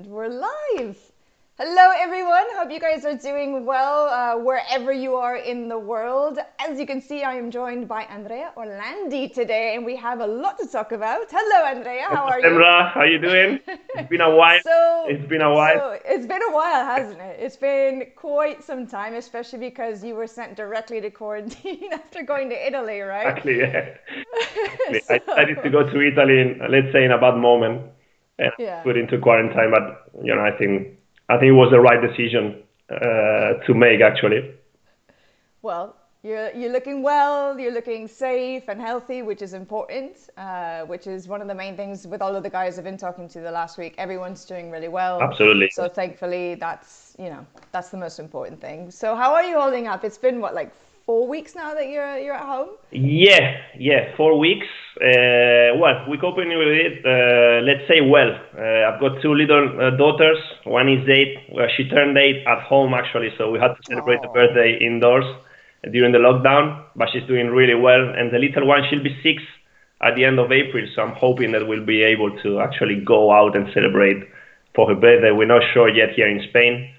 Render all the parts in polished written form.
We're live. Hello everyone, hope you guys are doing well wherever you are in the world. As you can see, I am joined by Andrea Orlandi today and we have a lot to talk about. Hello Andrea, how are you? Semra, how you doing? It's been a while. It's been a while. So it's been a while, hasn't it? It's been quite some time, especially because you were sent directly to quarantine after going to Italy, right? Exactly, yeah. Exactly. I decided to go to Italy, let's say in a bad moment, and put into quarantine. But I think it was the right decision to make, actually. Well, you're looking well, you're looking safe and healthy, which is important, which is one of the main things with all of the guys I've been talking to the last week. Everyone's doing really well. Absolutely. So thankfully, that's the most important thing. So how are you holding up? It's been what, like 4 weeks now that you're at home? Yeah, 4 weeks. Well, we're coping with it, let's say well. I've got two little daughters. One is 8. Well, she turned 8 at home, actually, so we had to celebrate the birthday indoors during the lockdown, but she's doing really well. And the little one, she'll be 6 at the end of April, so I'm hoping that we'll be able to actually go out and celebrate for her birthday. We're not sure yet here in Spain,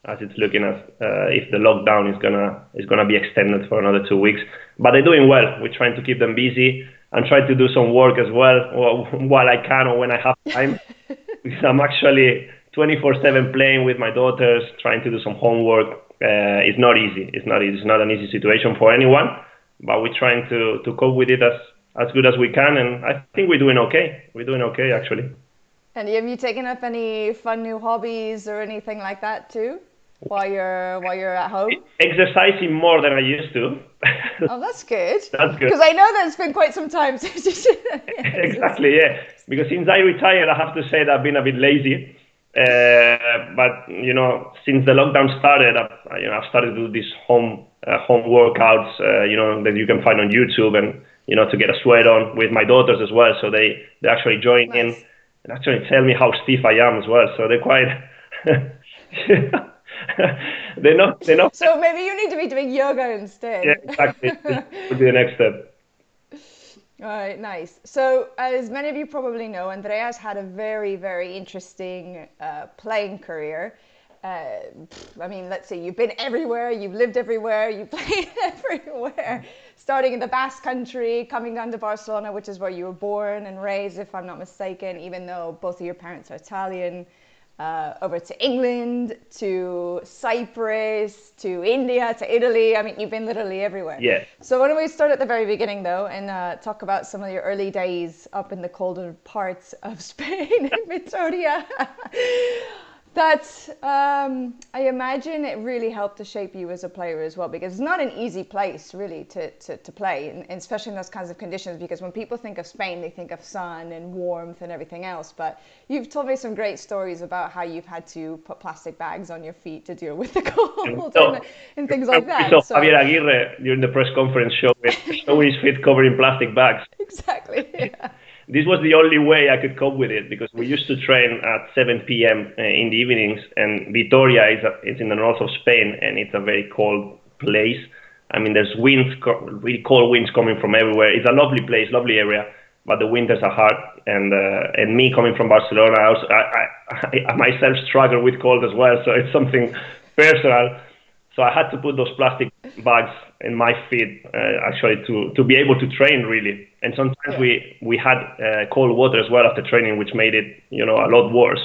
as it's looking as if the lockdown is gonna be extended for another 2 weeks. But they're doing well. We're trying to keep them busy and try to do some work as well while I can or when I have time. Because I'm actually 24/7 playing with my daughters, trying to do some homework. It's not easy. It's not an easy situation for anyone, but we're trying to cope with it as good as we can, and I think we're doing okay. We're doing okay, actually. And have you taken up any fun new hobbies or anything like that too, while you're at home? Exercising more than I used to. Oh, that's good. That's good. Because I know that it's been quite some time since you did that. Exactly, yeah. Because since I retired, I have to say that I've been a bit lazy. But since the lockdown started, I've started to do these home workouts, that you can find on YouTube, and to get a sweat on with my daughters as well. So they actually join in and actually tell me how stiff I am as well. So they're quite. they're not. So maybe you need to be doing yoga instead. Yeah, exactly. This would be the next step. All right, nice. So, as many of you probably know, Andrea's had a very, very interesting playing career. I mean, let's see, you've been everywhere, you've lived everywhere, you played everywhere. Starting in the Basque Country, coming down to Barcelona, which is where you were born and raised, if I'm not mistaken, even though both of your parents are Italian. Over to England, to Cyprus, to India, to Italy. I mean, you've been literally everywhere. Yeah. So why don't we start at the very beginning, though, and talk about some of your early days up in the colder parts of Spain, in Vitoria. That, I imagine it really helped to shape you as a player as well, because it's not an easy place, really, to play, and especially in those kinds of conditions, because when people think of Spain, they think of sun and warmth and everything else. But you've told me some great stories about how you've had to put plastic bags on your feet to deal with the cold and things like that. So Javier Aguirre, during the press conference, showed his feet covered in plastic bags. Exactly, yeah. This was the only way I could cope with it, because we used to train at 7 p.m. In the evenings, and Vitoria is in the north of Spain, and it's a very cold place. I mean, there's winds, really cold winds coming from everywhere. It's a lovely place, lovely area, but the winters are hard. And me coming from Barcelona, I myself struggle with cold as well, so it's something personal. So I had to put those plastic bags in my feet, actually, to be able to train, really. And sometimes we had cold water as well after training, which made it, a lot worse.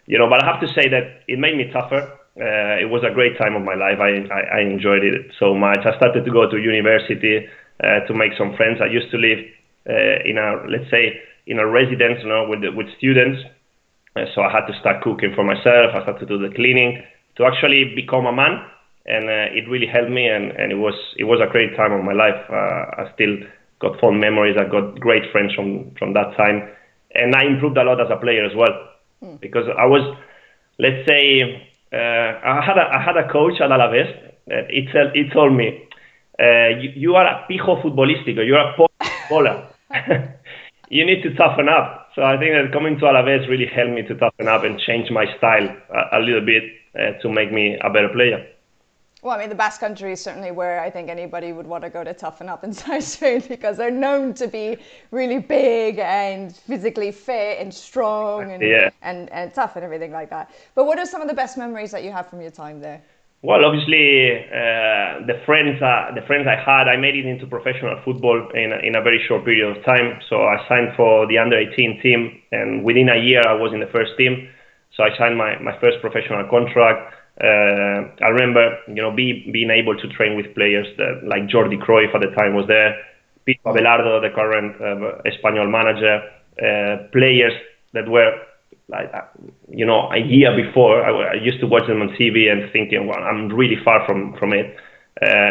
But I have to say that it made me tougher. It was a great time of my life. I enjoyed it so much. I started to go to university to make some friends. I used to live in a residence, with students. So I had to start cooking for myself. I started to do the cleaning to actually become a man. And it really helped me, and it was a great time of my life. I still got fond memories. I got great friends from that time, and I improved a lot as a player as well, because I was, let's say, I had a coach at Alaves. He told me, you are a pijo futbolístico. You are a footballer. You need to toughen up. So I think that coming to Alaves really helped me to toughen up and change my style a little bit to make me a better player. Well, I mean, the Basque Country is certainly where I think anybody would want to go to toughen up inside Spain, because they're known to be really big and physically fit and strong and tough and everything like that. But what are some of the best memories that you have from your time there? Well, obviously, the friends I had, I made it into professional football in a very short period of time. So I signed for the under-18 team, and within a year I was in the first team. So I signed my first professional contract. I remember, being able to train with players like Jordi Cruyff at the time was there, Pete Abelardo, the current Espanyol manager, players that were like, a year before. I used to watch them on TV and thinking, well, I'm really far from it.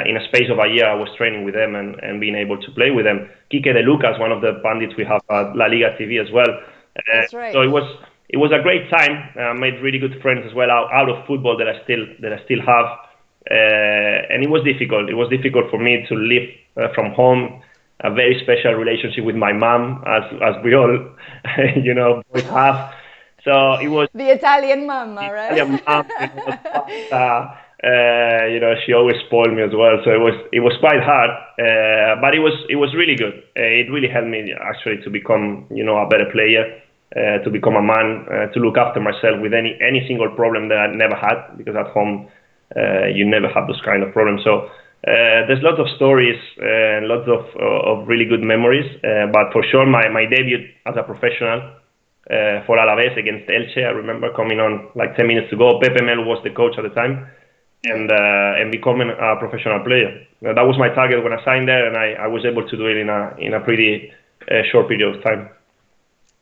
In a space of a year, I was training with them and being able to play with them. Quique de Lucas, one of the pundits we have at LaLiga TV as well. That's right. So it was a great time. I made really good friends as well out of football that I still have. And it was difficult. It was difficult for me to live from home. A very special relationship with my mom, as we all, boys have. So it was the Italian mama, right? Italian mom, she always spoiled me as well. So it was quite hard, but it was really good. It really helped me actually to become, a better player. To become a man, to look after myself with any single problem that I never had, because at home you never have those kind of problems. So there's lots of stories and lots of really good memories. But for sure, my debut as a professional for Alaves against Elche, I remember coming on like 10 minutes to go. Pepe Mel was the coach at the time, and becoming a professional player. That was my target when I signed there, and I was able to do it in a pretty short period of time.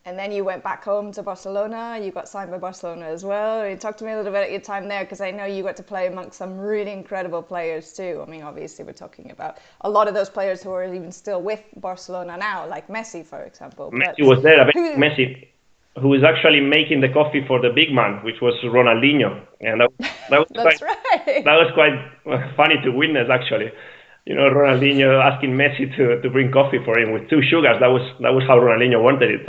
And then you went back home to Barcelona. You got signed by Barcelona as well. Talk to me a little bit about your time there, because I know you got to play amongst some really incredible players too. I mean, obviously we're talking about a lot of those players who are even still with Barcelona now, like Messi, for example. Messi was there. Messi, who is actually making the coffee for the big man, which was Ronaldinho, and that was that was quite funny to witness actually. Ronaldinho asking Messi to bring coffee for him with 2 sugars. That was how Ronaldinho wanted it.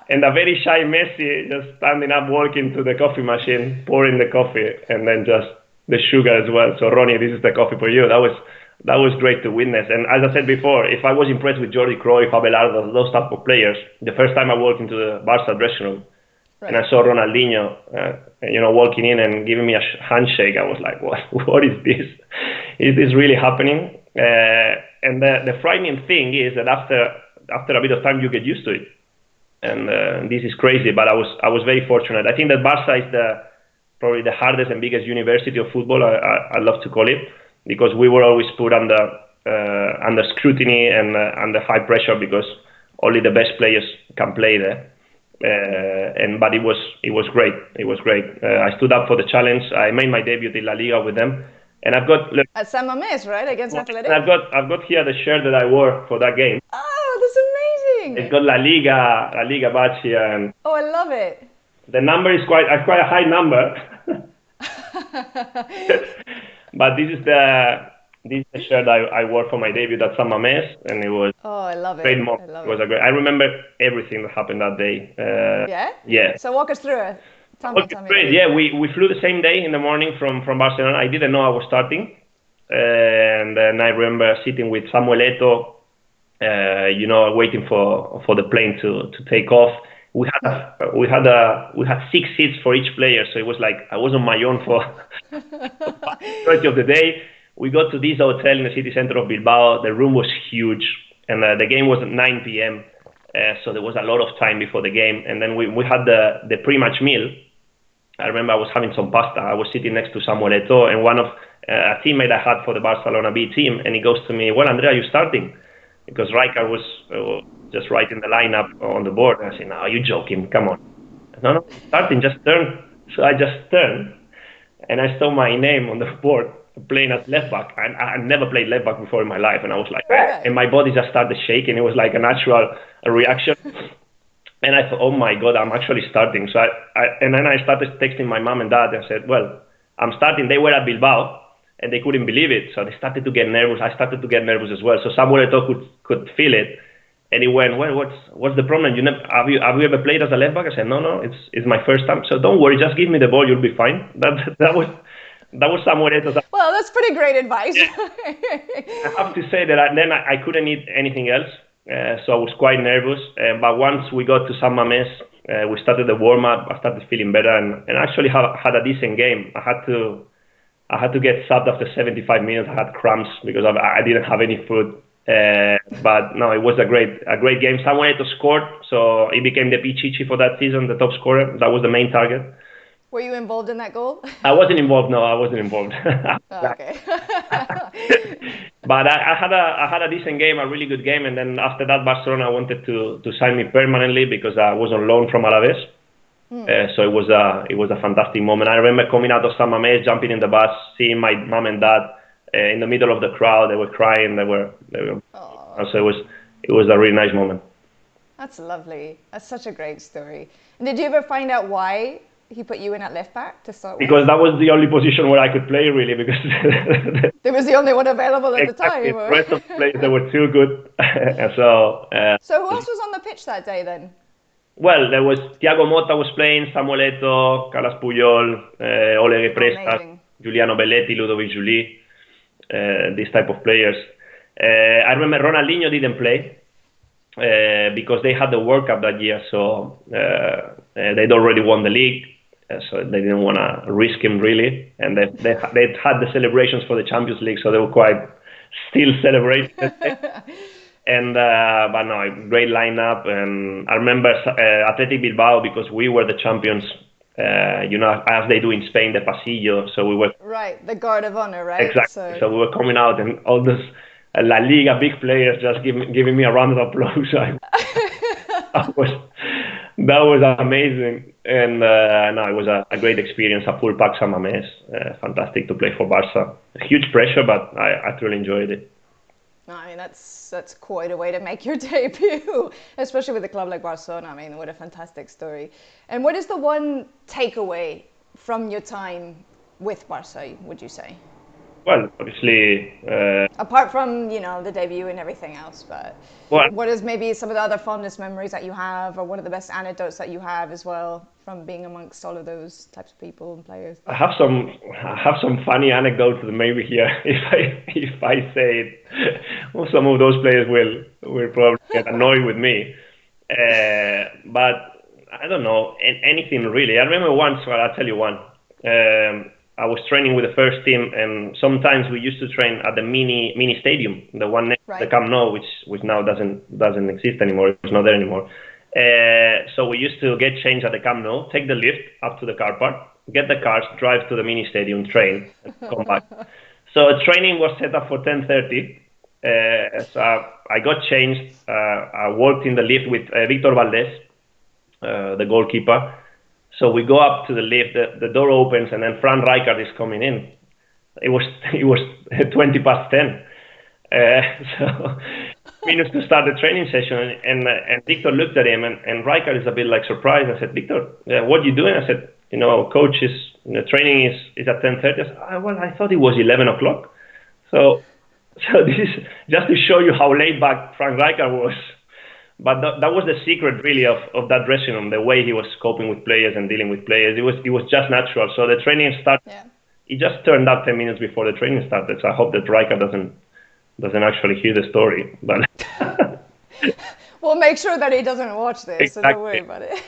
and a very shy Messi just standing up, walking to the coffee machine, pouring the coffee, and then just the sugar as well. So Ronnie, this is the coffee for you. That was great to witness. And as I said before, if I was impressed with Jordi Cruyff, Abelardo, those type of players, the first time I walked into the Barca dressing room, and I saw Ronaldinho, walking in and giving me a handshake, I was like, what is this? Is this really happening? And the frightening thing is that after a bit of time, you get used to it. And this is crazy, but I was very fortunate. I think that Barca is probably the hardest and biggest university of football, I love to call it, because we were always put under scrutiny and under high pressure, because only the best players can play there. But it was great. It was great. I stood up for the challenge. I made my debut in La Liga with them, and I've got at San Mamés, right, against Athletic. I've got here the shirt that I wore for that game. Oh, that's amazing! It's got La Liga badge here, and I love it. The number is quite a high number, but this is the shirt I wore for my debut at San Mamés, and it was I love it. Great moment. It was I remember everything that happened that day. Yeah. So walk us through it. Tell me. Yeah, we flew the same day in the morning from Barcelona. I didn't know I was starting, and then I remember sitting with Samuel Eto'o, waiting for the plane to take off. We had 6 seats for each player, so it was like I was on my own for the majority of the day. We got to this hotel in the city center of Bilbao. The room was huge, and the game was at 9 p.m. So there was a lot of time before the game. And then we had the pre-match meal. I remember I was having some pasta. I was sitting next to Samuel Eto'o, and one of a teammate I had for the Barcelona B team, and he goes to me, "Well, Andrea, you're starting," because Rijkaard was just writing the lineup on the board. And I said, "No, are you joking? Come on." No, starting, just turn. So I just turned, and I saw my name on the board, playing as left back. I never played left back before in my life, and I was like, and my body just started shaking. It was like a natural reaction. And I thought, oh my God, I'm actually starting. So and then I started texting my mom and dad and said, well, I'm starting. They were at Bilbao, and they couldn't believe it. So they started to get nervous. I started to get nervous as well. So Samuel Eto'o could feel it. And he went, well, what's the problem? Have you ever played as a left back? I said, no, it's my first time. So don't worry, just give me the ball, you'll be fine. That that was Samuel Eto'o. Well, that's pretty great advice. Yeah. I have to say that I couldn't eat anything else, so I was quite nervous. But once we got to San Mamés, we started the warm up. I started feeling better, and actually had a decent game. I had to get subbed after 75 minutes. I had cramps because I didn't have any food. But no, it was a great game. Samuel Eto'o scored, so he became the Pichichi for that season, the top scorer. That was the main target. Were you involved in that goal? I wasn't involved. No, I wasn't involved. Oh, okay. But I had a decent game, a really good game, and then after that, Barcelona wanted to sign me permanently because I was on loan from Alaves. So it was a fantastic moment. I remember coming out of San Mamés, jumping in the bus, seeing my mom and dad in the middle of the crowd. They were crying. They were. So it was a really nice moment. That's lovely. That's such a great story. And did you ever find out why he put you in at left back to start with? Because that was the only position where I could play, really, because there was the only one available at the time. The rest of the players, they were too good. So who else was on the pitch that day then? Well, there was Thiago Motta was playing, Samuel Eto'o, Carles Puyol, Oleg Prestas, Giuliano Belletti, Ludovic Giuli, these type of players. I remember Ronaldinho didn't play because they had the World Cup that year, so they'd already won the league. So they didn't want to risk him really, and they had the celebrations for the Champions League, so they were quite still celebrating. And but no, great lineup, and I remember Athletic Bilbao because we were the champions. As they do in Spain, the pasillo. So we were the guard of honor, right? Exactly. So we were coming out, and all those LaLiga big players just giving me a round of applause. That was amazing, and it was a great experience, a full pack San Mamés. Fantastic to play for Barca. Huge pressure, but I truly enjoyed it. I mean, that's quite a way to make your debut, especially with a club like Barcelona. I mean, what a fantastic story. And what is the one takeaway from your time with Barca, would you say? Well, obviously... apart from, the debut and everything else, but what is maybe some of the other fondest memories that you have, or one of the best anecdotes that you have as well from being amongst all of those types of people and players? I have some funny anecdotes maybe here. If I say it, well, some of those players will probably get annoyed with me. But I don't know, anything really. I remember once, I'll tell you one. I was training with the first team, and sometimes we used to train at the mini stadium, the one next to the Camp Nou, which now doesn't exist anymore. It's not there anymore. So we used to get changed at the Camp Nou, take the lift up to the car park, get the cars, drive to the mini stadium, train, and come back. So training was set up for 10:30. So I got changed. I worked in the lift with Victor Valdés, the goalkeeper. So we go up to the lift, the door opens, and then Frank Rijkaard is coming in. It was 20 past 10. So minutes to start the training session, and Victor looked at him, and Rijkaard is a bit like surprised. I said, Victor, what are you doing? I said, coach, training is at 10:30. I said, well, I thought it was 11 o'clock. So this is just to show you how laid back Frank Rijkaard was. But that was the secret, really, of that dressing room, the way he was coping with players and dealing with players. It was just natural. So the training started. Yeah. He just turned up 10 minutes before the training started. So I hope that Rijkaard doesn't actually hear the story. But we'll make sure that he doesn't watch this, exactly. So don't worry about it.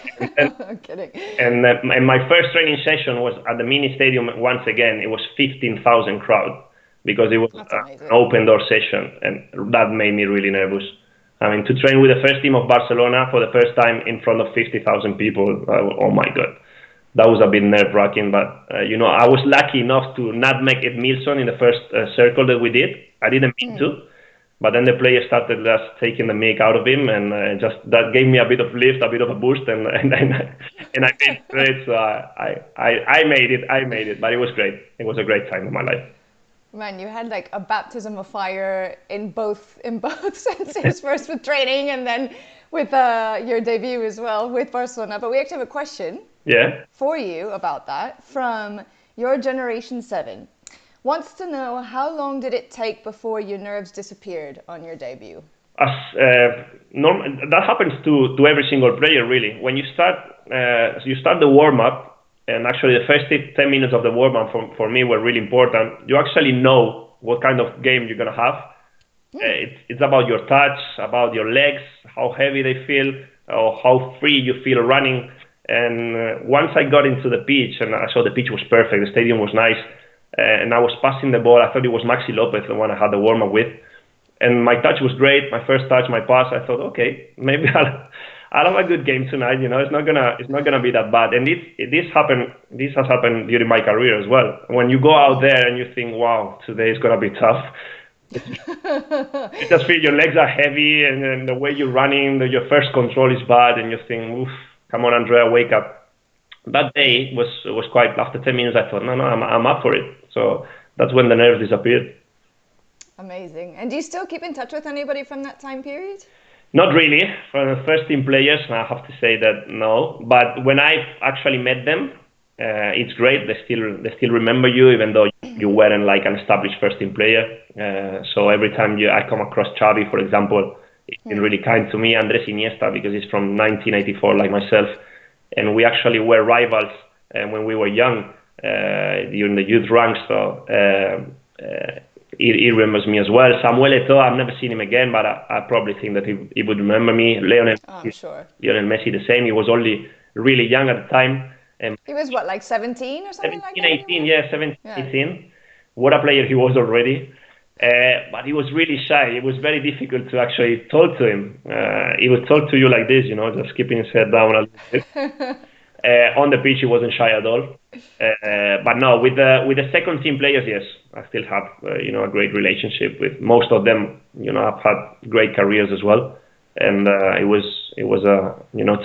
I'm kidding. And my first training session was at the mini stadium. Once again, it was 15,000 crowd because it was an open door session, and that made me really nervous. I mean, to train with the first team of Barcelona for the first time in front of 50,000 people, oh my God, that was a bit nerve-wracking. But, I was lucky enough to not make it Milson in the first circle that we did. I didn't mean to, but then the players started just taking the mick out of him, and that gave me a bit of lift, a bit of a boost, and I made it great. So I made it, but it was great. It was a great time in my life. Man, you had like a baptism of fire in both senses. First with training, and then with your debut as well with Barcelona. But we actually have a question for you about that from your Generation 7. Wants to know, how long did it take before your nerves disappeared on your debut? That happens to every single player, really. When you start the warm-up, And actually, the first 10 minutes of the warm-up for me were really important. You actually know what kind of game you're going to have. It's about your touch, about your legs, how heavy they feel, or how free you feel running. And once I got into the pitch, and I saw the pitch was perfect, the stadium was nice, and I was passing the ball. I thought it was Maxi Lopez, the one I had the warm-up with. And my touch was great. My first touch, my pass. I thought, okay, maybe I'll have a good game tonight. You know, it's not gonna be that bad. And this has happened during my career as well. When you go out there and you think, wow, today is gonna be tough. You just feel your legs are heavy, and then the way you're running, your first control is bad, and you think, oof, come on, Andrea, wake up. That day was quite. After 10 minutes, I thought, no, I'm up for it. So that's when the nerves disappeared. Amazing. And do you still keep in touch with anybody from that time period? Not really. For the first team players, I have to say that no. But when I actually met them, it's great. They still remember you, even though you weren't like an established first team player. So every time I come across Xavi, for example, he's been really kind to me. Andres Iniesta, because he's from 1984, like myself, and we actually were rivals when we were young during the youth ranks. So he remembers me as well. Samuel Eto'o, I've never seen him again, but I probably think that he would remember me. I'm sure. Lionel Messi, the same. He was only really young at the time. He was what, like 17 or something 17, like that? 18, yeah, 17, 18. What a player he was already. But he was really shy. It was very difficult to actually talk to him. He would talk to you like this, you know, just keeping his head down a little bit. On the pitch, he wasn't shy at all. But no, with the second team players, yes, I still have a great relationship with most of them. You know, I've had great careers as well, and it was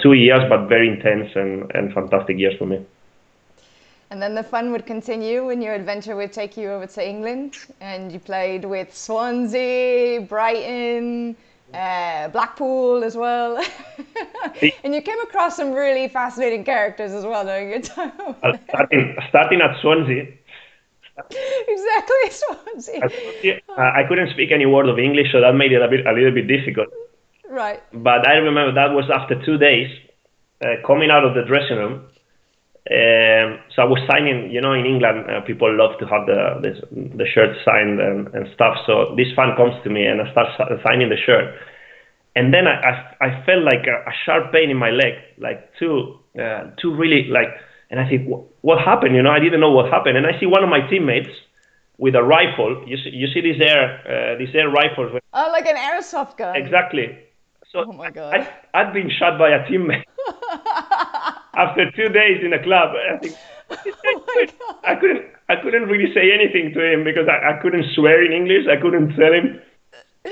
2 years, but very intense and fantastic years for me. And then the fun would continue when your adventure would take you over to England, and you played with Swansea, Brighton, Blackpool as well. And you came across some really fascinating characters as well during your time. Starting at Swansea. Exactly, Swansea. I couldn't speak any word of English, so that made it a little bit difficult. Right. But I remember that was after 2 days, coming out of the dressing room. So I was signing, in England, people love to have the shirt signed and stuff. So this fan comes to me and I start signing the shirt. And then I felt like a sharp pain in my leg, like two really like, and I think, what happened? I didn't know what happened. And I see one of my teammates with a rifle. You see these air rifles. Oh, like an airsoft gun. Exactly. So oh my God. I'd been shot by a teammate. After 2 days in a club, I think I couldn't really say anything to him because I couldn't swear in English. I couldn't tell him.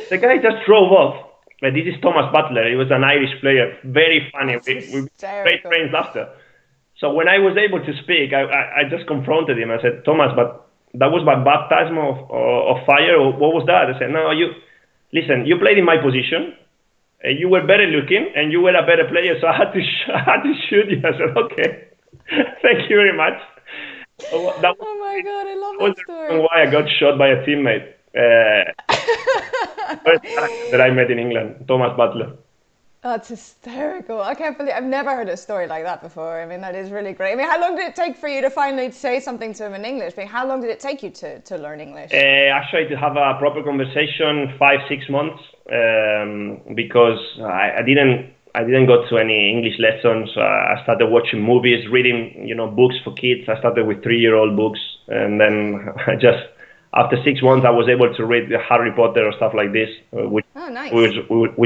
The guy just drove off. This is Thomas Butler. He was an Irish player, very funny. We great friends after. So when I was able to speak, I just confronted him. I said, Thomas, but that was my baptism of fire. Or what was that? I said, no, listen. You played in my position. You were better looking and you were a better player, so I had to shoot you. I said, okay, thank you very much. Oh my God, I love that story. Why I got shot by a teammate first time that I met in England, Thomas Butler. That's hysterical. I can't believe I've never heard a story like that before. I mean, that is really great. I mean, how long did it take for you to finally say something to him in English? I mean, how long did it take you to learn English? Actually, to have a proper conversation, 5-6 months, because I didn't go to any English lessons. I started watching movies, reading, books for kids. I started with 3-year-old books, and then after 6 months, I was able to read Harry Potter or stuff like this, which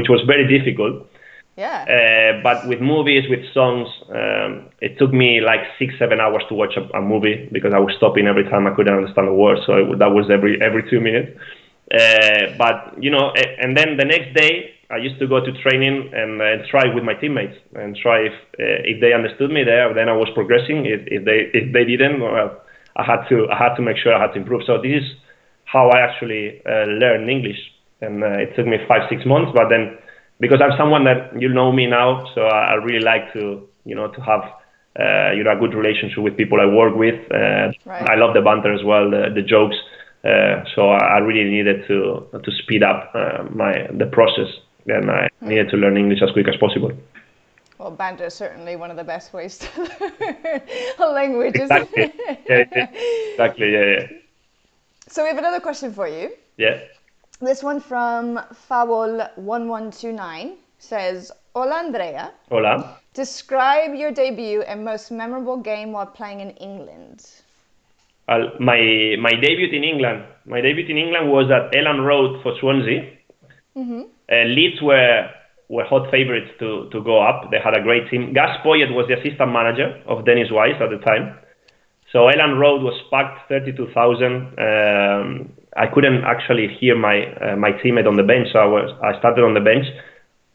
was very difficult. Yeah. But with movies, with songs, it took me like 6-7 hours to watch a movie because I was stopping every time I couldn't understand the words. So that was every 2 minutes. But and then the next day I used to go to training and try with my teammates and try if they understood me there. Then I was progressing. If they didn't, well, I had to make sure I had to improve. So this is how I actually learned English, and it took me 5-6 months. But then, because I'm someone that you know me now, so I really like to to have a good relationship with people I work with. Right. I love the banter as well, the jokes. So I really needed to speed up the process, and I needed to learn English as quick as possible. Well, banter is certainly one of the best ways to learn a language, isn't Exactly. it? Yeah, exactly. Yeah. So we have another question for you. Yeah. This one from Fawol1129 says, Hola Andrea, Hola. describe your debut and most memorable game while playing in England. My debut in England. My debut in England was at Elland Road for Swansea. Leeds were hot favourites to go up. They had a great team. Gus Poyet was the assistant manager of Dennis Wise at the time. So Elland Road was packed, 32,000. I couldn't actually hear my teammate on the bench, so I started on the bench.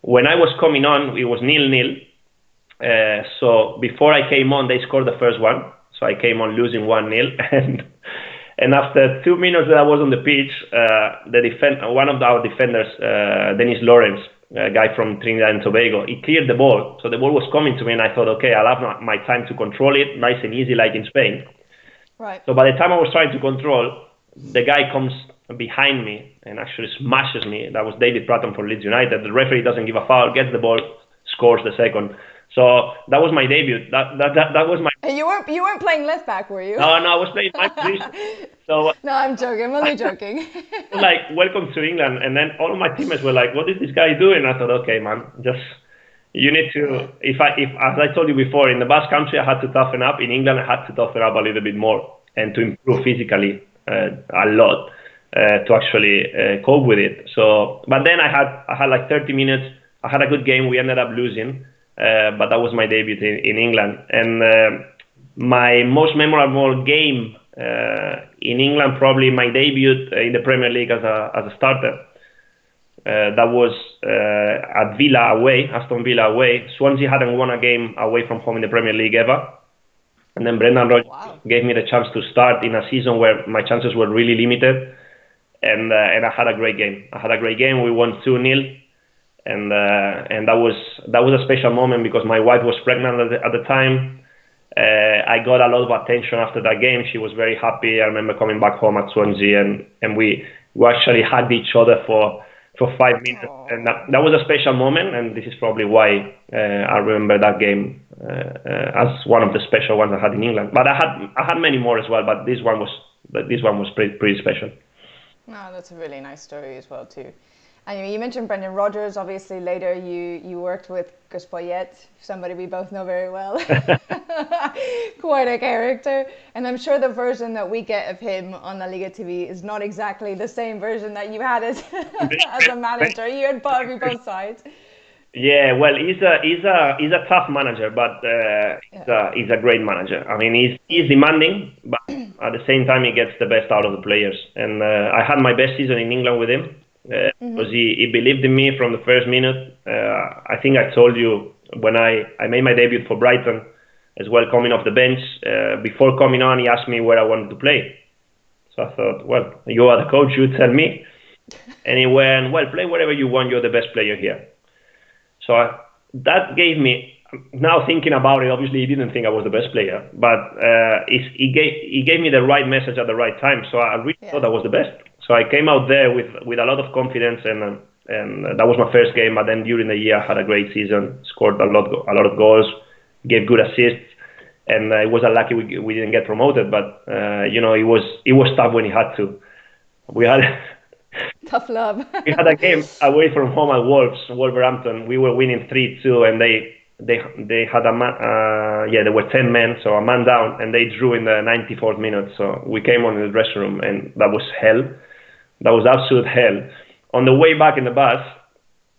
When I was coming on, it was 0-0. So before I came on, they scored the first one. So I came on losing 1-0, and after 2 minutes that I was on the pitch, one of our defenders, Dennis Lawrence, a guy from Trinidad and Tobago, he cleared the ball. So the ball was coming to me, and I thought, okay, I'll have my time to control it, nice and easy, like in Spain. Right. So by the time I was trying to control, the guy comes behind me and actually smashes me. That was David Bratton for Leeds United. The referee doesn't give a foul, gets the ball, scores the second. So that was my debut. That was my. And you weren't playing left back, were you? No, I was playing my position. So no, I'm joking. I'm only joking. like, welcome to England, and then all of my teammates were like, "What is this guy doing?" I thought, "Okay, man, just you need to." If as I told you before, in the Basque Country, I had to toughen up. In England, I had to toughen up a little bit more and to improve physically a lot to actually cope with it. So, but then I had like 30 minutes. I had a good game. We ended up losing. But that was my debut in England. And my most memorable game in England, probably my debut in the Premier League as a starter. That was at Villa away, Aston Villa away. Swansea hadn't won a game away from home in the Premier League ever. And then Brendan Rodgers gave me the chance to start in a season where my chances were really limited. And I had a great game. We won 2-0. And that was a special moment because my wife was pregnant at the time. I got a lot of attention after that game. She was very happy. I remember coming back home at Swansea and we actually hugged each other for 5 minutes. Aww. And that was a special moment. And this is probably why I remember that game as one of the special ones I had in England. But I had many more as well. But this one was pretty special. No, that's a really nice story as well too. And you mentioned Brendan Rodgers. Obviously, later you worked with Gus Poyet, somebody we both know very well. Quite a character. And I'm sure the version that we get of him on LaLiga TV is not exactly the same version that you had as a manager. You had probably both sides. Yeah, well, he's a tough manager, but he's a great manager. I mean, he's demanding, but at the same time, he gets the best out of the players. And I had my best season in England with him. Because he believed in me from the first minute. I think I told you when I made my debut for Brighton as well, coming off the bench. Before coming on, he asked me where I wanted to play. So I thought, well, you are the coach, you tell me. And he went, well, play wherever you want, you're the best player here. So that gave me, now thinking about it, obviously he didn't think I was the best player, but he gave me the right message at the right time. So I really thought I was the best. So I came out there with a lot of confidence, and that was my first game. But then during the year, I had a great season, scored a lot of goals, gave good assists, and it was unlucky we didn't get promoted. But it was tough when he had to. We had tough love. We had a game away from home at Wolverhampton. We were winning 3-2, and they had a man. There were 10 men, so a man down, and they drew in the 94th minute. So we came on in the dressing room, and that was hell. That was absolute hell. On the way back in the bus,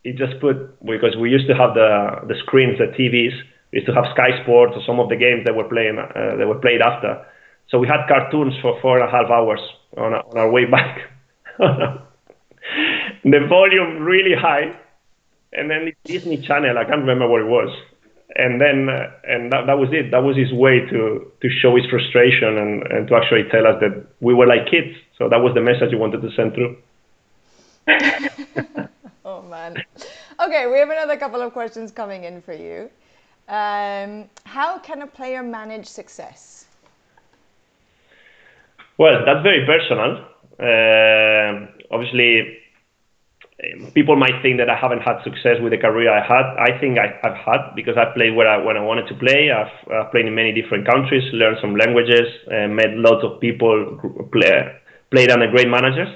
it just because we used to have the screens, the TVs. We used to have Sky Sports or some of the games that were played after. So we had cartoons for 4.5 hours on our way back. The volume really high, and then the Disney Channel, I can't remember what it was. And then that was it. That was his way to show his frustration and to actually tell us that we were like kids. So that was the message he wanted to send through. Oh man. Okay, we have another couple of questions coming in for you. How can a player manage success? Well, that's very personal. Obviously, People might think that I haven't had success with the career I had. I think I've had, because I played when I wanted to play. I've played in many different countries, learned some languages, met lots of people, played under great managers.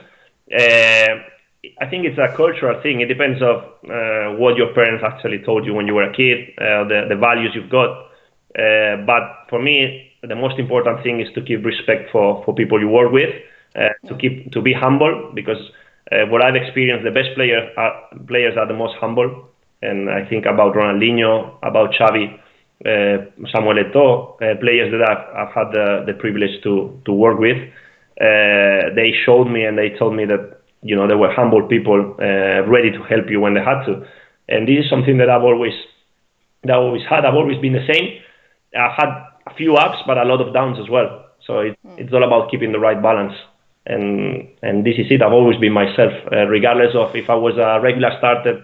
I think it's a cultural thing. It depends of what your parents actually told you when you were a kid, the values you've got. But for me, the most important thing is to keep respect for people you work with, to be humble, because what I've experienced, the best players are the most humble. And I think about Ronaldinho, about Xavi, Samuel Eto'o, players that I've had the privilege to work with. They showed me and they told me that, they were humble people, ready to help you when they had to. And this is something that I've always had. I've always been the same. I've had a few ups, but a lot of downs as well. So it's all about keeping the right balance. And this is it. I've always been myself, regardless of if I was a regular starter,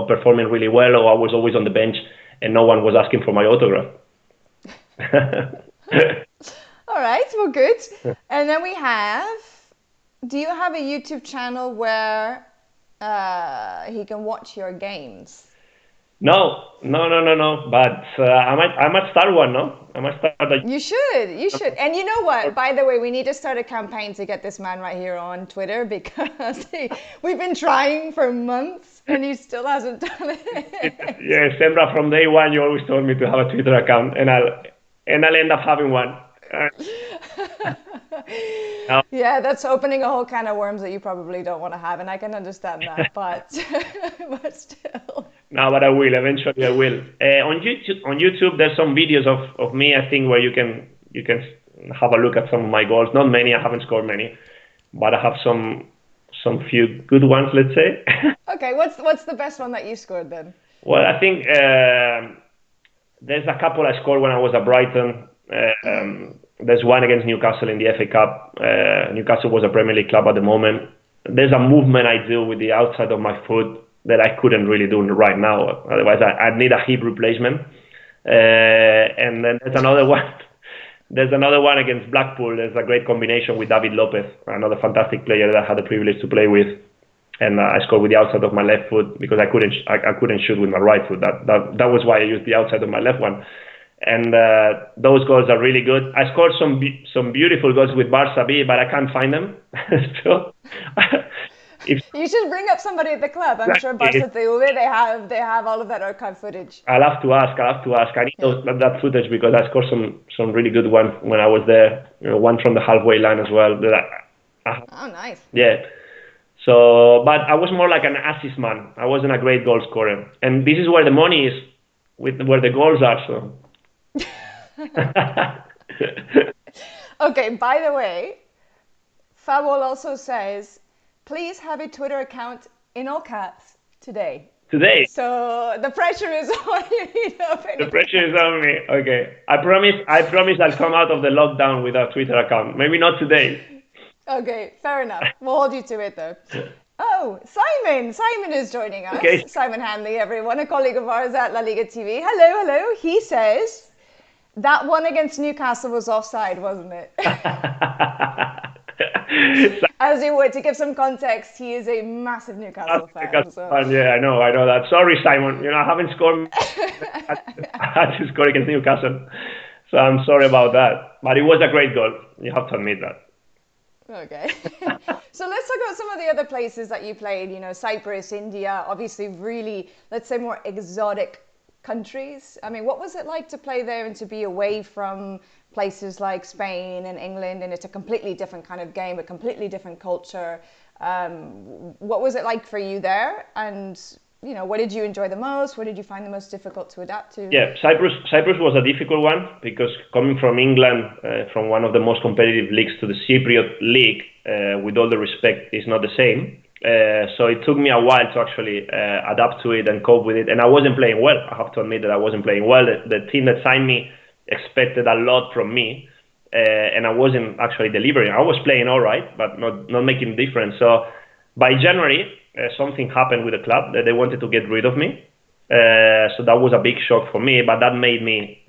performing really well, or I was always on the bench and no one was asking for my autograph. All right, well, good. And then do you have a YouTube channel where he can watch your games? No. But I might start one, no? I might start. You should. And you know what? By the way, we need to start a campaign to get this man right here on Twitter, because we've been trying for months and he still hasn't done it. Yeah, Semra, from day one, you always told me to have a Twitter account, and I'll end up having one. Yeah, that's opening a whole can of worms that you probably don't want to have, and I can understand that, but still. No, but I will. Eventually, I will. On YouTube, there's some videos of me, I think, where you can have a look at some of my goals. Not many. I haven't scored many, but I have some few good ones, let's say. Okay, what's the best one that you scored then? Well, I think there's a couple I scored when I was at Brighton. There's one against Newcastle in the FA Cup. Newcastle was a Premier League club at the moment. There's a movement I do with the outside of my foot that I couldn't really do right now. Otherwise, I'd need a hip replacement. And then there's another one. There's another one against Blackpool. There's a great combination with David Lopez, another fantastic player that I had the privilege to play with. And I scored with the outside of my left foot because I couldn't shoot with my right foot. That was why I used the outside of my left one. And those goals are really good. I scored some beautiful goals with Barça B, but I can't find them. So, you should bring up somebody at the club. I'm sure Barça TV, they have all of that archive footage. I'll have to ask. I need that footage because I scored some really good ones when I was there. One from the halfway line as well. Oh, nice. Yeah. So, but I was more like an assist man. I wasn't a great goal scorer. And this is where the money is, where the goals are. So. Okay, by the way, Fabol also says, please have a Twitter account in all caps today. So the pressure is on you. The pressure is on me. Okay. I promise I'll come out of the lockdown with a Twitter account. Maybe not today. Okay, fair enough. We'll hold you to it though. Oh, Simon! Simon is joining us. Okay. Simon Hanley, everyone, a colleague of ours at LaLiga TV. Hello. He says that one against Newcastle was offside, wasn't it? As you would, to give some context, he is a massive Newcastle fan. Yeah, I know that. Sorry, Simon. I haven't scored. I had to score against Newcastle, so I'm sorry about that. But it was a great goal. You have to admit that. Okay. So let's talk about some of the other places that you played, Cyprus, India, obviously really, let's say, more exotic countries. I mean, what was it like to play there and to be away from places like Spain and England, and it's a completely different kind of game, a completely different culture? What was it like for you there? And, what did you enjoy the most? What did you find the most difficult to adapt to? Yeah, Cyprus was a difficult one because coming from England, from one of the most competitive leagues to the Cypriot league, with all the respect, is not the same. So it took me a while to actually adapt to it and cope with it. And I wasn't playing well. I have to admit that I wasn't playing well. The team that signed me expected a lot from me, and I wasn't actually delivering. I was playing all right, but not making a difference. So by January, something happened with the club that they wanted to get rid of me. So that was a big shock for me, but that made me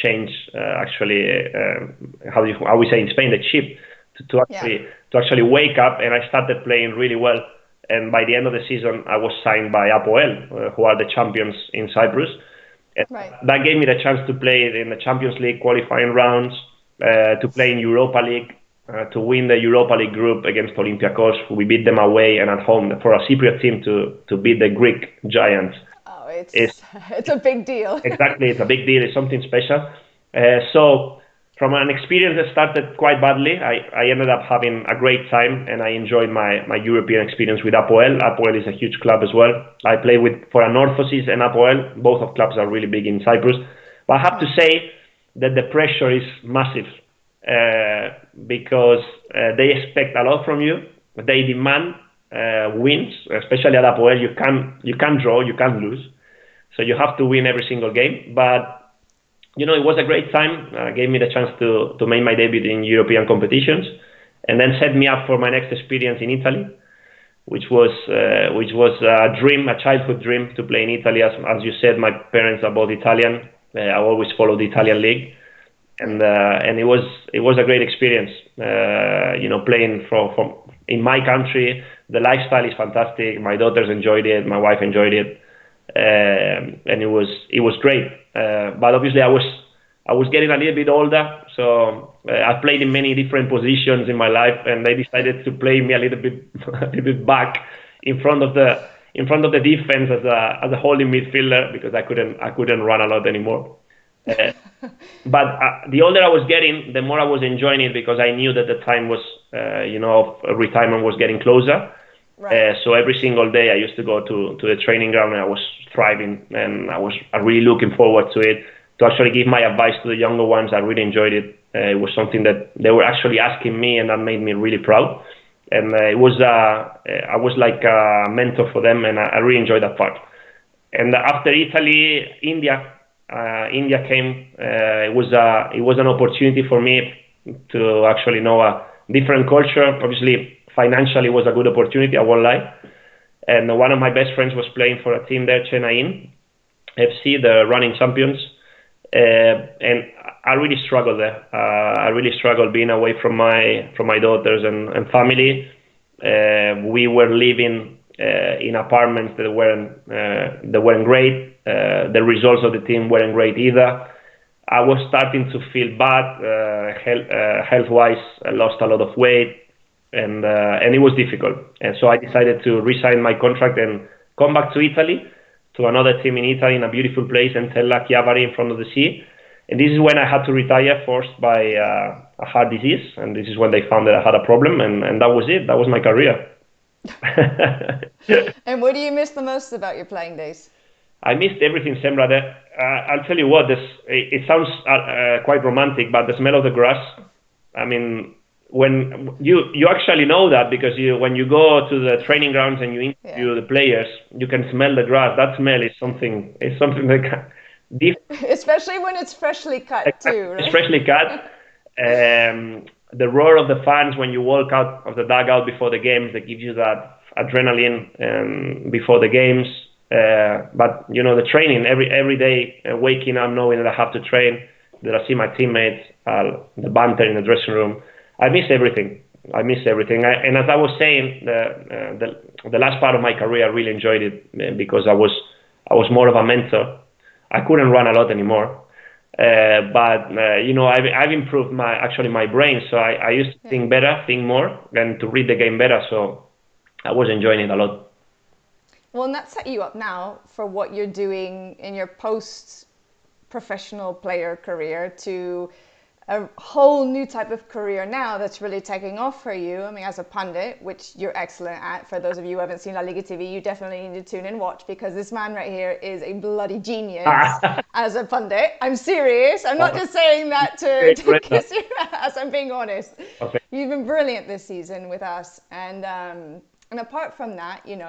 change, how we say in Spain, the chip, to actually wake up, and I started playing really well And by the end of the season, I was signed by Apoel, who are the champions in Cyprus. And that gave me the chance to play in the Champions League qualifying rounds, to play in Europa League, to win the Europa League group against Olympiacos. We beat them away and at home for a Cypriot team to beat the Greek giants. Oh, it's a big deal. Exactly, it's a big deal. It's something special. So from an experience that started quite badly, I ended up having a great time, and I enjoyed my European experience with Apoel. Apoel is a huge club as well. I play for Anorthosis and Apoel. Both of clubs are really big in Cyprus. But I have to say that the pressure is massive, because they expect a lot from you. They demand wins, especially at Apoel. You can't draw, you can't lose. So you have to win every single game. But it was a great time. Gave me the chance to make my debut in European competitions, and then set me up for my next experience in Italy, which was a dream, a childhood dream, to play in Italy. As you said, my parents are both Italian. I always followed the Italian league, and it was a great experience. Playing from in my country. The lifestyle is fantastic. My daughters enjoyed it. My wife enjoyed it. And it was great, but obviously I was getting a little bit older, so I played in many different positions in my life, and they decided to play me a little bit back in front of the defense as a holding midfielder, because I couldn't run a lot anymore. But the older I was getting, the more I was enjoying it, because I knew that the time was of retirement was getting closer. Right. So every single day I used to go to the training ground, and I was thriving, and I was really looking forward to it, to actually give my advice to the younger ones. I really enjoyed it. It was something that they were actually asking me, and that made me really proud. And I was like a mentor for them, and I really enjoyed that part. And after Italy, India came. It was an opportunity for me to actually know a different culture. Obviously, financially was a good opportunity, I won't lie. And one of my best friends was playing for a team there, Chennai FC, the running champions. And I really struggled there. I really struggled being away from my daughters and family. We were living in apartments that weren't great. The results of the team weren't great either. I was starting to feel bad health-wise. I lost a lot of weight. And it was difficult. And so I decided to resign my contract and come back to Italy, to another team in Italy, in a beautiful place, Entella Chiavari, in front of the sea. And this is when I had to retire, forced by a heart disease. And this is when they found that I had a problem. And that was it. That was my career. And what do you miss the most about your playing days? I missed everything, Semra. I'll tell you what, it sounds quite romantic, but the smell of the grass, I mean, when you actually know that, because when you go to the training grounds and you interview the players, you can smell the grass. That smell is something that especially when it's freshly cut too, right? It's freshly cut. The roar of the fans when you walk out of the dugout before the games, that gives you that adrenaline before the games. But the training every day, waking up knowing that I have to train, that I see my teammates, the banter in the dressing room. I miss everything. And as I was saying, the last part of my career, I really enjoyed it, because I was more of a mentor. I couldn't run a lot anymore, but I've improved my brain. So I used to think better, think more, and to read the game better. So I was enjoying it a lot. Well, and that set you up now for what you're doing in your post-professional player career, to a whole new type of career now that's really taking off for you. I mean, as a pundit, which you're excellent at. For those of you who haven't seen LaLiga TV, you definitely need to tune in and watch, because this man right here is a bloody genius as a pundit. I'm serious. I'm not just saying that to kiss your ass. I'm being honest. Okay. You've been brilliant this season with us, and apart from that, you're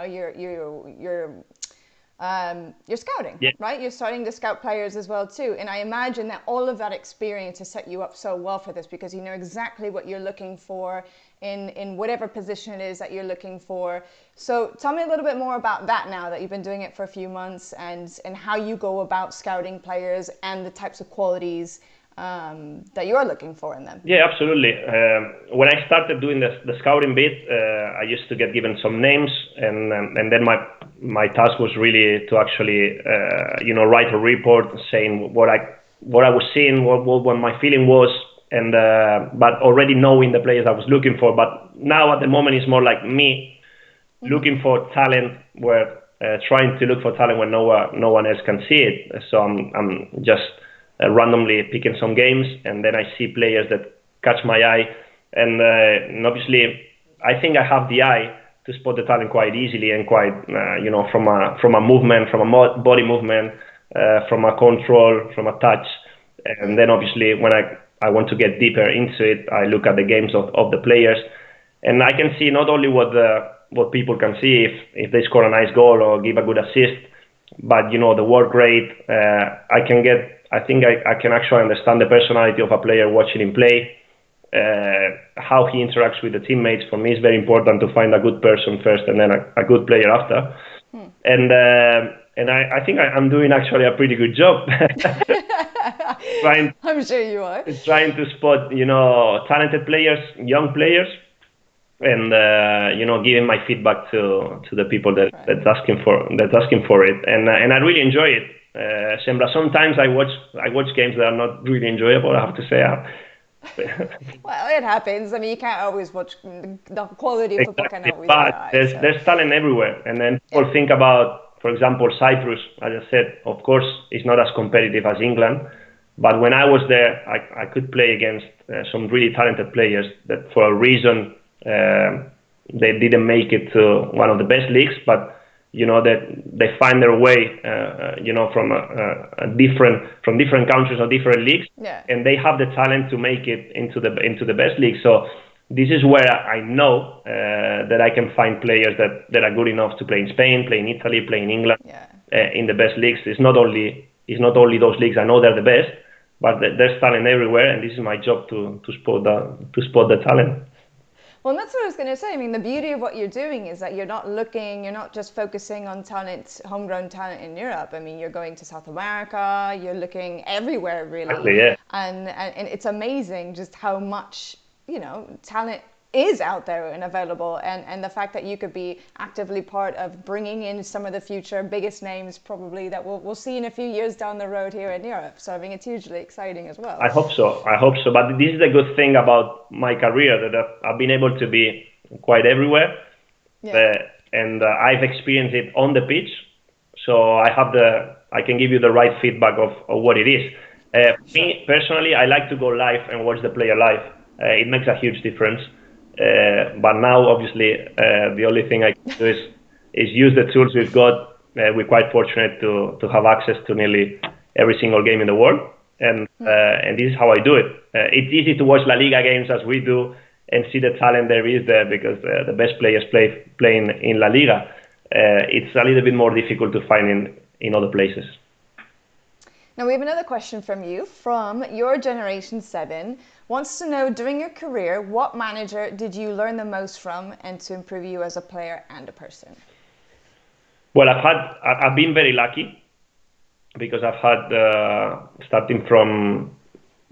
scouting, right? You're starting to scout players as well too. And I imagine that all of that experience has set you up so well for this, because you know exactly what you're looking for in whatever position it is that you're looking for. So tell me a little bit more about that now that you've been doing it for a few months, and how you go about scouting players and the types of qualities that you're looking for in them? Yeah, absolutely. When I started doing the scouting bit, I used to get given some names, and then my task was really to actually write a report saying what I was seeing, what my feeling was, and but already knowing the players I was looking for. But now at the moment it's more like me looking for talent, where trying to look for talent when no one else can see it. So I'm just randomly picking some games, and then I see players that catch my eye, and obviously I think I have the eye to spot the talent quite easily and quite from a movement, from a body movement, from a control, from a touch, and then obviously when I want to get deeper into it, I look at the games of the players, and I can see not only what people can see if they score a nice goal or give a good assist, but the work rate. I think I can actually understand the personality of a player watching him play, how he interacts with the teammates. For me, it's very important to find a good person first and then a good player after. And I think I'm doing actually a pretty good job. I'm sure you are. Trying to spot, talented players, young players, and giving my feedback to the people that's asking for it, and I really enjoy it. Semra, sometimes I watch games that are not really enjoyable, I have to say. Well, it happens. I mean, you can't always watch the quality of football. Can always but there's talent everywhere, and then people think about, for example, Cyprus. As I said, of course, it's not as competitive as England, but when I was there, I could play against some really talented players that, for a reason, they didn't make it to one of the best leagues, but that they find their way, from different countries or different leagues, and they have the talent to make it into the best league. So this is where I know that I can find players that are good enough to play in Spain, play in Italy, play in England, in the best leagues. It's not only those leagues. I know they're the best, but there's talent everywhere, and this is my job to spot the talent. Well, that's what I was going to say. I mean, the beauty of what you're doing is that you're not just focusing on talent, homegrown talent in Europe. I mean, you're going to South America, you're looking everywhere, really. Exactly, yeah. And it's amazing just how much, talent is out there and available. And the fact that you could be actively part of bringing in some of the future biggest names probably that we'll see in a few years down the road here in Europe. So I think it's hugely exciting as well. I hope so. But this is the good thing about my career, that I've been able to be quite everywhere. And I've experienced it on the pitch. So I can give you the right feedback of what it is. Me, personally, I like to go live and watch the player live. It makes a huge difference. But now, obviously, the only thing I can do is use the tools we've got. We're quite fortunate to have access to nearly every single game in the world, and this is how I do it. It's easy to watch LaLiga games as we do and see the talent there is there, because the best players playing in LaLiga. It's a little bit more difficult to find in other places. Now we have another question from you, from your Generation 7. Wants to know, during your career, what manager did you learn the most from and to improve you as a player and a person? Well, I've been very lucky, because I've had, starting from,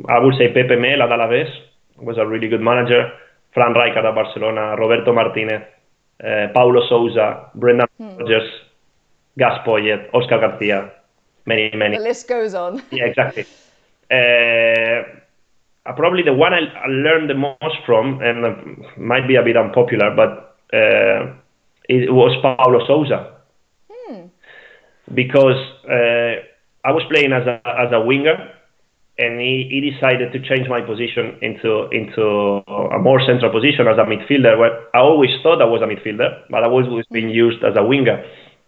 I would say, Pepe Mel at Alavés was a really good manager, Fran Rijkaard at Barcelona, Roberto Martinez, Paulo Sousa, Brendan Rodgers, Gus Poyet, Oscar Garcia, many. The list goes on. Yeah, exactly. Probably the one I learned the most from, and might be a bit unpopular, but it was Paulo Sousa. Because I was playing as a winger, and he decided to change my position into a more central position as a midfielder, where I always thought I was a midfielder, but I was always being used as a winger.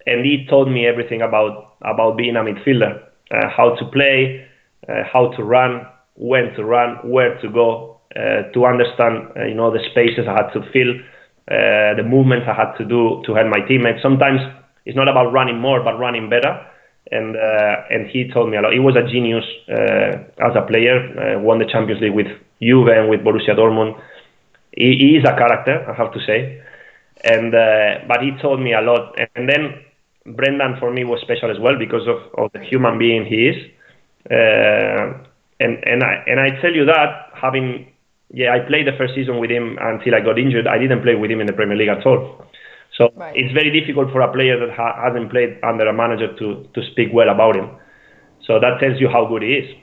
And he taught me everything about being a midfielder, how to play, how to run, when to run, where to go, to understand, the spaces I had to fill, the movements I had to do to help my teammates. Sometimes it's not about running more, but running better. And he told me a lot. He was a genius as a player. Won the Champions League with Juve and with Borussia Dortmund. He is a character, I have to say. And but he told me a lot. And then Brendan, for me, was special as well, because of the human being he is. And I tell you that I played the first season with him until I got injured. I didn't play with him in the Premier League at all. So Right. it's very difficult for a player that hasn't played under a manager to speak well about him. So that tells you how good he is.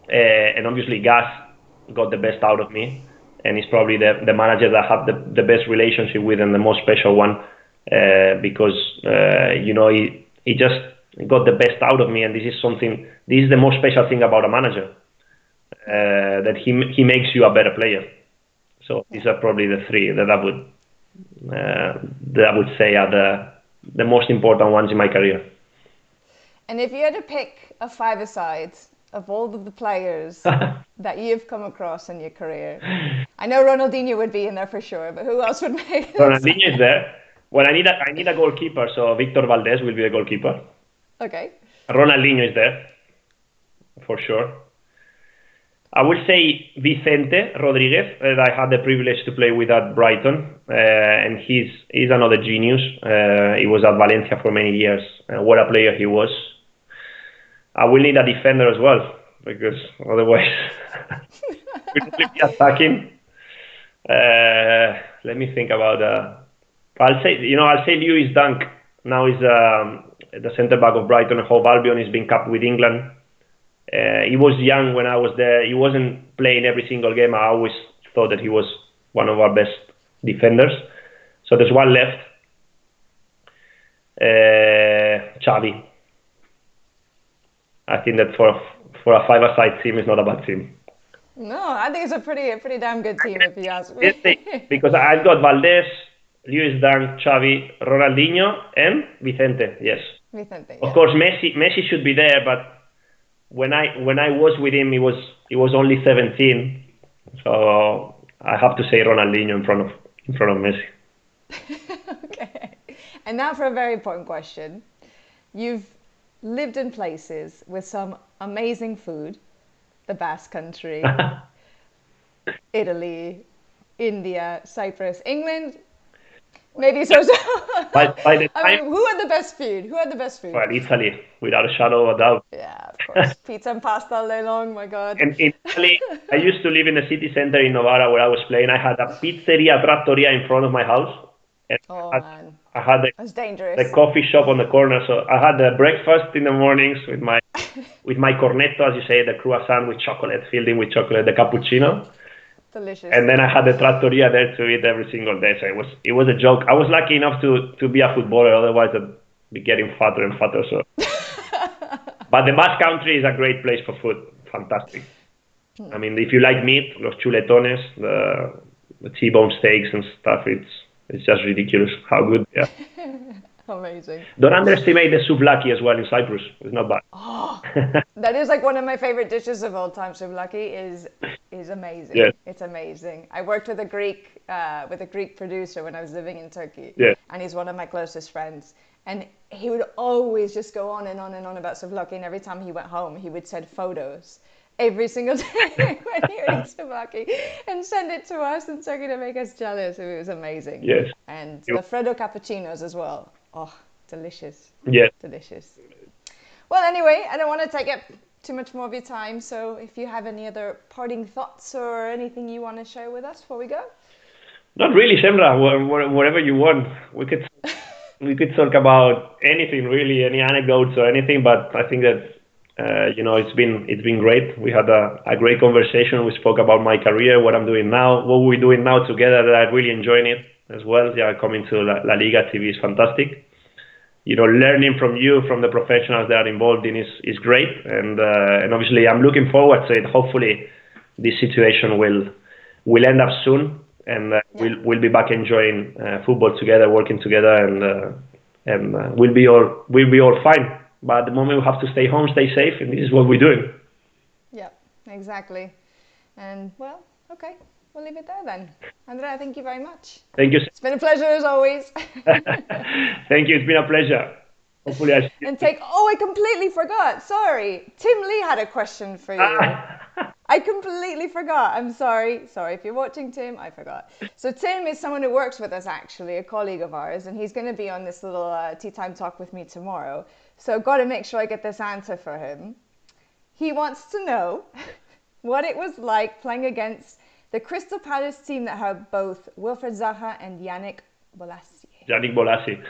And obviously Gus got the best out of me, and he's probably the manager that I have the best relationship with and the most special one, because he just got the best out of me, and this is the most special thing about a manager, that he makes you a better player. So these are probably the three that I would say are the most important ones in my career. And if you had to pick a five-a-side of all of the players that you've come across in your career, I know Ronaldinho would be in there for sure, but who else would make it? Ronaldinho is there. Well, I need a goalkeeper, so Victor Valdez will be the goalkeeper. Okay. Ronaldinho is there, for sure. I would say Vicente Rodriguez, that I had the privilege to play with at Brighton, and he's another genius. He was at Valencia for many years. What a player he was. I will need a defender as well, because otherwise we will be attacking. Let me think about. I'll say Lewis Dunk. Now he's the centre back of Brighton and Hove Albion. He's been capped with England. He was young when I was there. He wasn't playing every single game. I always thought that he was one of our best defenders. So there's one left. Xavi. I think that for a five-a-side team is not a bad team. No, I think it's a pretty damn good team if you ask me. Because I've got Valdez, Lewis Dunk, Xavi, Ronaldinho, and Vicente. Yes. Vicente. Of course, Messi should be there, but when I was with him, he was only 17, so I have to say Ronaldinho in front of Messi. Okay. And now for a very important question. You've lived in places with some amazing food, the Basque Country, Italy, India, Cyprus, England. Maybe so. By the time, who had the best food? Well, Italy, without a shadow of a doubt. Yeah, of course. Pizza and pasta all day long, my God. And in Italy, I used to live in the city center in Novara where I was playing. I had a pizzeria, trattoria in front of my house. And man. I had That's dangerous. the coffee shop on the corner. So I had the breakfast in the mornings with my cornetto, as you say, the croissant with chocolate, filled in with chocolate, the cappuccino. Delicious. And then I had the trattoria there to eat every single day. So it was a joke. I was lucky enough to be a footballer. Otherwise, I'd be getting fatter and fatter. So, but the Basque Country is a great place for food. Fantastic. I mean, if you like meat, los chuletones, the T-bone steaks and stuff, it's just ridiculous how good they are. Amazing. Don't underestimate the souvlaki as well in Cyprus. It's not bad. Oh, that is like one of my favorite dishes of all time. Souvlaki is amazing. Yes. It's amazing. I worked with a Greek producer when I was living in Turkey. Yes. And he's one of my closest friends. And he would always just go on and on and on about souvlaki. And every time he went home, he would send photos every single day when he would eat souvlaki and send it to us in Turkey to make us jealous. It was amazing. Yes. And the Freddo cappuccinos as well. Oh, delicious. Yes. Delicious. Well, anyway, I don't want to take up too much more of your time. So if you have any other parting thoughts or anything you want to share with us before we go? Not really, Semra. Whatever you want. We could talk about anything, really, any anecdotes or anything. But I think that it's been great. We had a great conversation. We spoke about my career, what I'm doing now, what we're doing now together. That I'm really enjoying it as well. Yeah, coming to LaLiga TV is fantastic. Learning from you, from the professionals that are involved in is great. And obviously, I'm looking forward to it. Hopefully, this situation will end up soon, and we'll be back enjoying football together, working together, and we'll be all fine. But at the moment, we have to stay home, stay safe, and this is what we're doing. Yeah, exactly. And well, okay. We'll leave it there then. Andrea, thank you very much. Thank you. It's been a pleasure as always. Thank you. It's been a pleasure. Hopefully I I completely forgot. Sorry. Tim Lee had a question for you. I completely forgot. I'm sorry. Sorry if you're watching, Tim. I forgot. So Tim is someone who works with us, actually, a colleague of ours, and he's going to be on this little tea time talk with me tomorrow. So I've got to make sure I get this answer for him. He wants to know what it was like playing against the Crystal Palace team that had both Wilfred Zaha and Yannick Bolasie. Yannick Bolasie.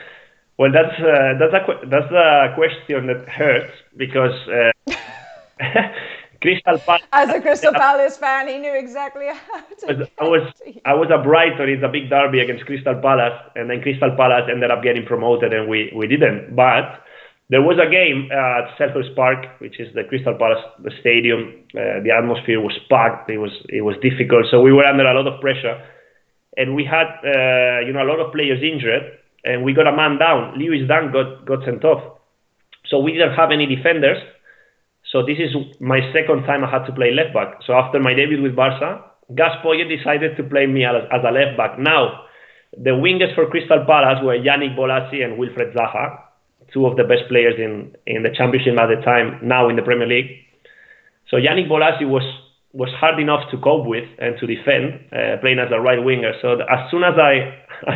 Well, that's a question that hurts because Crystal Palace. As a Crystal Palace fan, he knew exactly how to. I was at Brighton. It's a big derby against Crystal Palace, and then Crystal Palace ended up getting promoted, and we didn't. But there was a game at Selhurst Park, which is the Crystal Palace the stadium. The atmosphere was packed. It was difficult, so we were under a lot of pressure, and we had a lot of players injured, and we got a man down. Lewis Dunk got sent off, so we didn't have any defenders. So this is my second time I had to play left back. So after my debut with Barca, Gus Poyet decided to play me as a left back. Now, the wingers for Crystal Palace were Yannick Bolasie and Wilfred Zaha, two of the best players in the Championship at the time, now in the Premier League. So Yannick Bolasie was hard enough to cope with and to defend, playing as a right winger. So as soon as I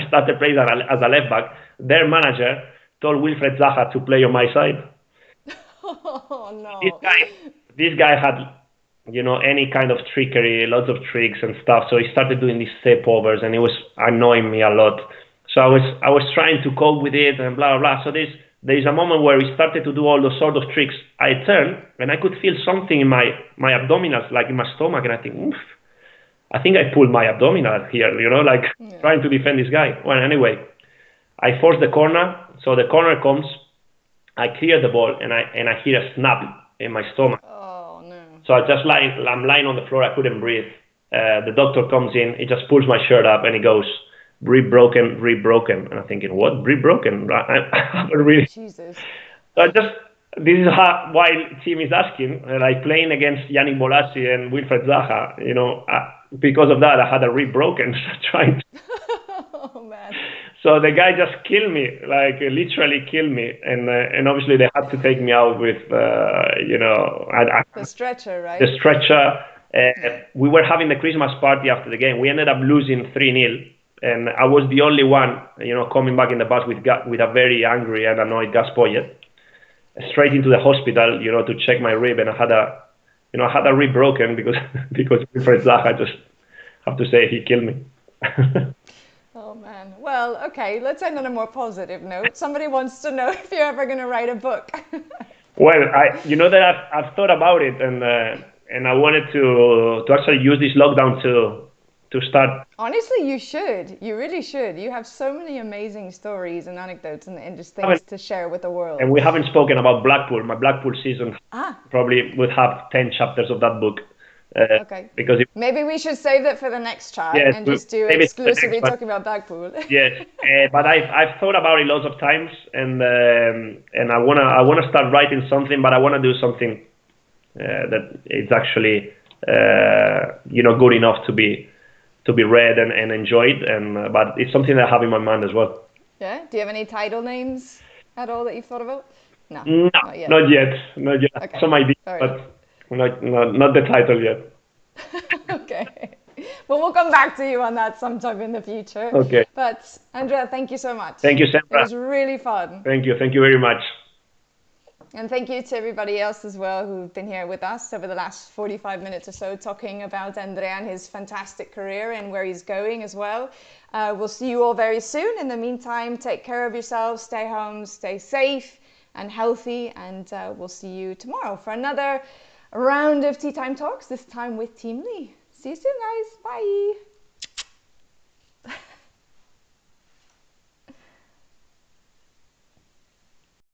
started playing as a left back, their manager told Wilfred Zaha to play on my side. Oh no! This guy had, any kind of trickery, lots of tricks and stuff. So he started doing these step overs, and it was annoying me a lot. So I was trying to cope with it and blah blah blah. So there is a moment where he started to do all those sort of tricks. I turned and I could feel something in my abdominals, like in my stomach, and I think, oof, I think I pulled my abdominal here, trying to defend this guy. Well, anyway, I forced the corner. So the corner comes. I clear the ball and I hear a snap in my stomach. Oh no! So I'm lying on the floor. I couldn't breathe. The doctor comes in. He just pulls my shirt up and he goes, "Rib broken, rib broken." And I'm thinking, what? Rib broken? I haven't really. Jesus. So this is why team is asking. Like playing against Yannick Bolasie and Wilfred Zaha. Because of that, I had a rib broken. Trying. Oh man. So the guy just killed me, like literally killed me, and obviously they had to take me out with, the stretcher, right? The stretcher. We were having the Christmas party after the game. We ended up losing 3-0, and I was the only one, coming back in the bus with a very angry and annoyed Gus Poyet, straight into the hospital, to check my rib, and I had a rib broken because Wilfred Zaha, I just have to say he killed me. Oh man. Well, okay, let's end on a more positive note. Somebody wants to know if you're ever going to write a book. Well, that I've thought about it, and I wanted to actually use this lockdown to start. Honestly, you should. You really should. You have so many amazing stories and anecdotes and interesting things to share with the world. And we haven't spoken about Blackpool. My Blackpool season probably would have 10 chapters of that book. Okay. Because maybe we should save that for the next chat and just do exclusively talking about Blackpool. Yes, but I've thought about it lots of times, and I wanna start writing something, but I wanna do something that is actually good enough to be read and enjoyed, but it's something that I have in my mind as well. Yeah. Do you have any title names at all that you've thought about? No. Not yet. Okay. Some ideas, but. Not the title yet. Okay. Well, we'll come back to you on that sometime in the future. Okay. But Andrea, thank you so much. Thank you, Semra. It was really fun. Thank you very much. And thank you to everybody else as well who've been here with us over the last 45 minutes or so talking about Andrea and his fantastic career and where he's going as well. We'll see you all very soon. In the meantime, take care of yourselves, stay home, stay safe and healthy, and we'll see you tomorrow for another round of Tea Time Talks, this time with Team Lee. See you soon, guys. Bye.